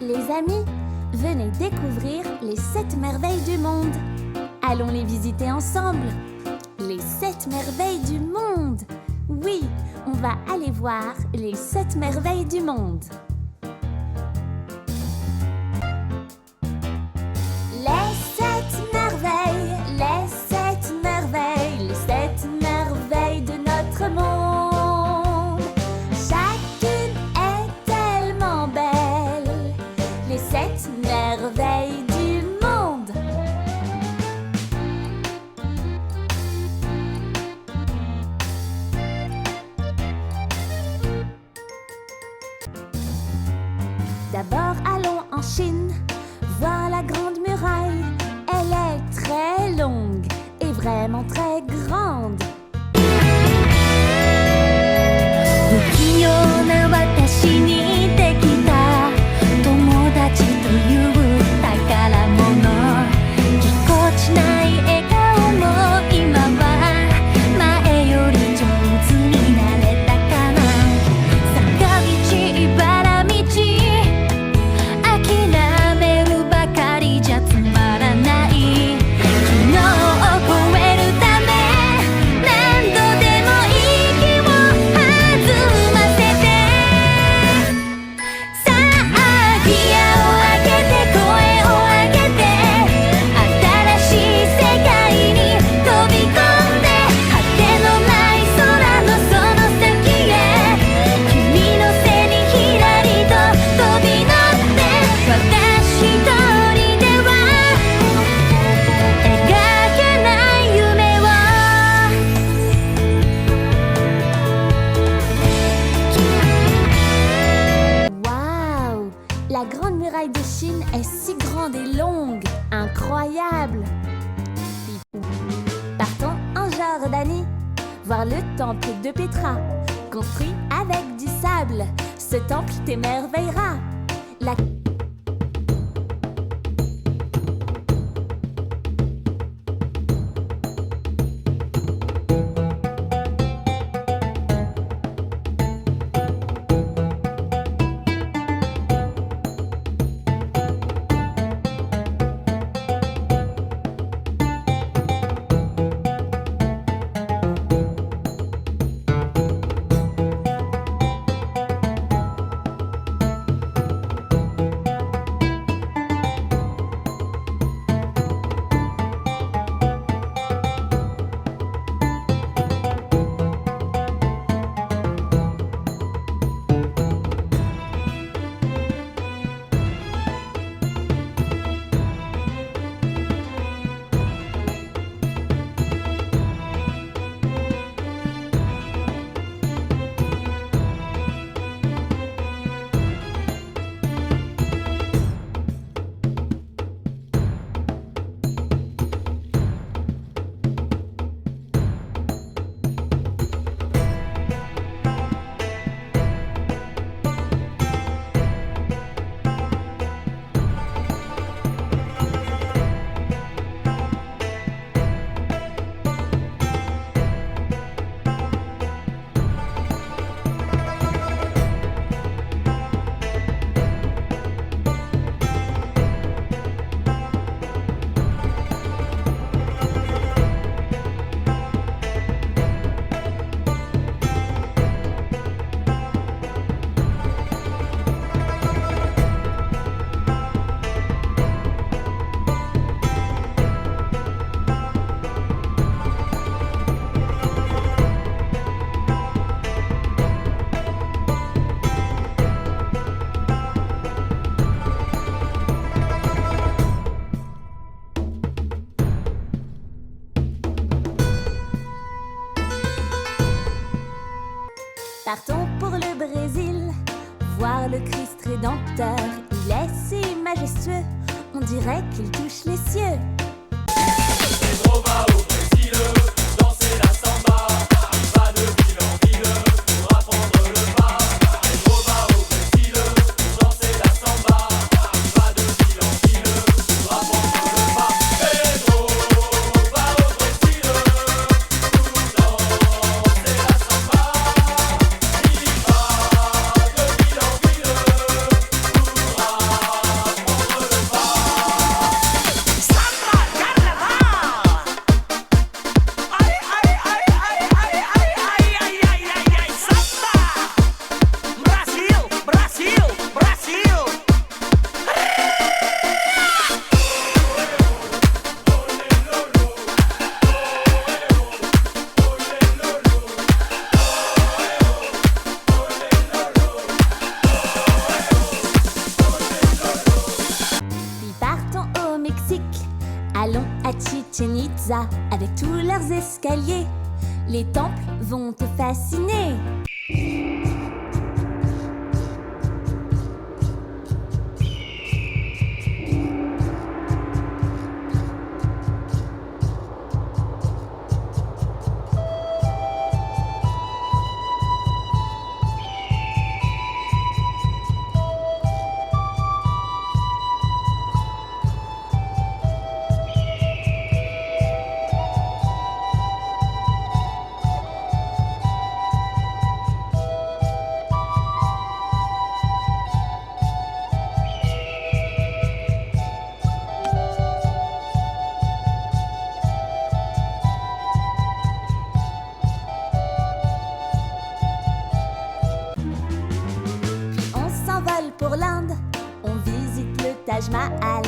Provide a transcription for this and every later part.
Les amis, venez découvrir les 7 merveilles du monde. Allons les visiter ensemble. Les 7 merveilles du monde. Oui, on va aller voir les 7 merveilles du monde. Les 7 merveilles, les 7 merveilles, les 7 merveilles de notre monde. Chacune est tellement belle. Les 7 merveilles du monde. D'abord, allons en Chine, voir la grande muraille. Elle est très longue et vraiment très grande. 不器用な私にできた友達という宝物ぎこちない笑顔も今は前より上手になれたかな坂道茨道諦めるばかりじゃつまらない昨日を超えるため何度でも息を弾ませてさあギアを上げて声を上げて新しい世界に飛び込んで果てのない空のその先へ君の背にひらりと飛び乗って私一人では描けない夢を Waouh! La grande muraille de Chine est si grande et longue. Incroyable! Partons en Jordanie, voir le temple de Pétra, construit avec du sable. Ce temple t'émerveillera. La Partons pour le Brésil, voir le Christ rédempteur. Il est si majestueux, on dirait qu'il touche les cieux. Pedro va au Brésil, danser la samba. Il va de ville en ville pour apprendre le pas. Pedro va au Brésil, danser la samba. Il va de ville en ville pour apprendre le pas. Pedro va au Brésil, pour danser la samba. Il va de ville en ville pour apprendre le pas. pizza avec tous leurs escaliers. Les temples vont te fasciner. Pour l'Inde, on visite le Taj Mahal.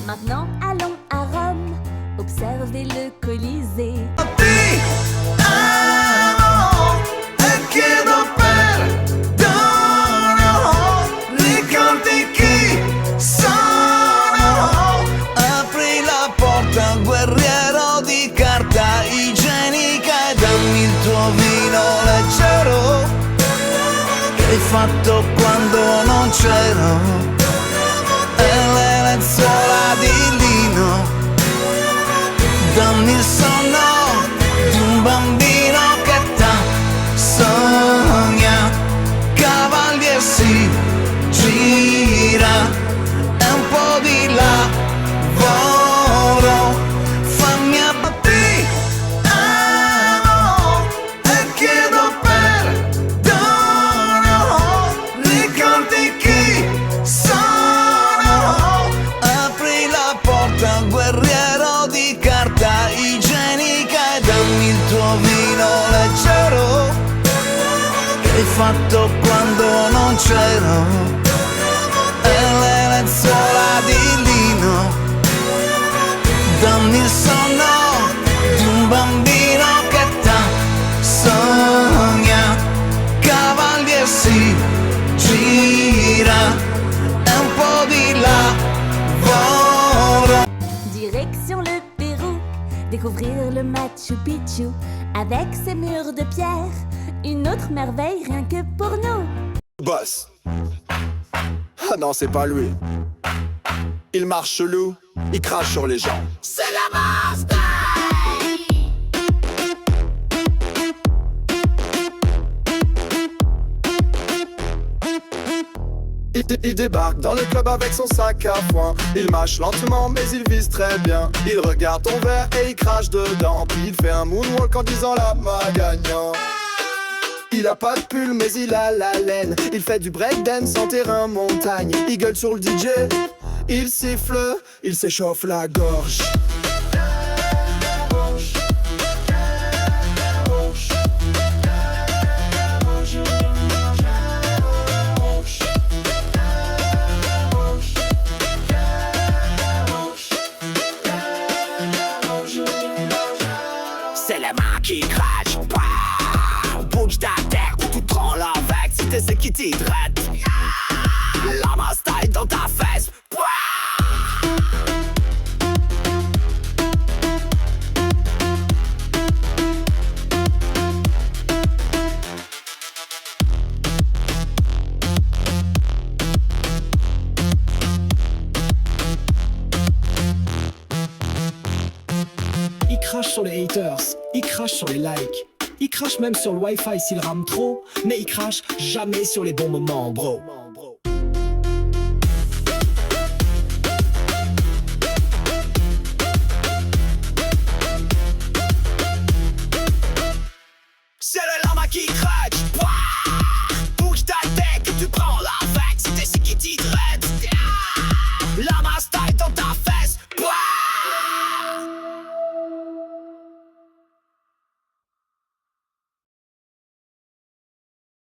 Maintenant, allons à Rome, observer le Colisée. Ti amo e chiedo perdono, ricordi chi sono. Apri la porta, guerriero di carta igienica, e dammi il tuo vino leggero che hai fatto quando non c'ero. Le lenzuola di lino, dammi il sonno di un bambino che sogna, cavalier si gira, e un po' di lavoro, fammi ti amo e chiedo perdono, ricordi chi sono. Guerriero di carta igienica, e dammi il tuo vino leggero che hai fatto quando non c'ero. E le lenzuola di lino, dammi il sonno di un bambino che sogna, cavalier si gira, e un po' di lavoro. Direction le Pérou, découvrir le Machu Picchu avec ses murs de pierre. Une autre merveille rien que pour nous. Boss. Ah non, c'est pas lui. Il marche chelou, il crache sur les gens. C'est la master. Il débarque dans le club avec son sac à foin. Il mâche lentement mais il vise très bien. Il regarde ton verre et il crache dedans. Puis il fait un moonwalk en disant la main gagnant. Il a pas de pull mais il a la laine. Il fait du breakdance en terrain montagne. Il gueule sur le DJ, il siffle, il s'échauffe la gorge. C'est la main qui crache. Bouge ta tête ou tout prend l'avec. Si t'es celle qui t'hydrate, la main style dans ta fesse. crache sur les haters, il crache sur les likes. Il crache même sur le wifi s'il rame trop, mais il crache jamais sur les bons moments, bro. C'est le lama qui craque. Bouge ta tête que tu prends la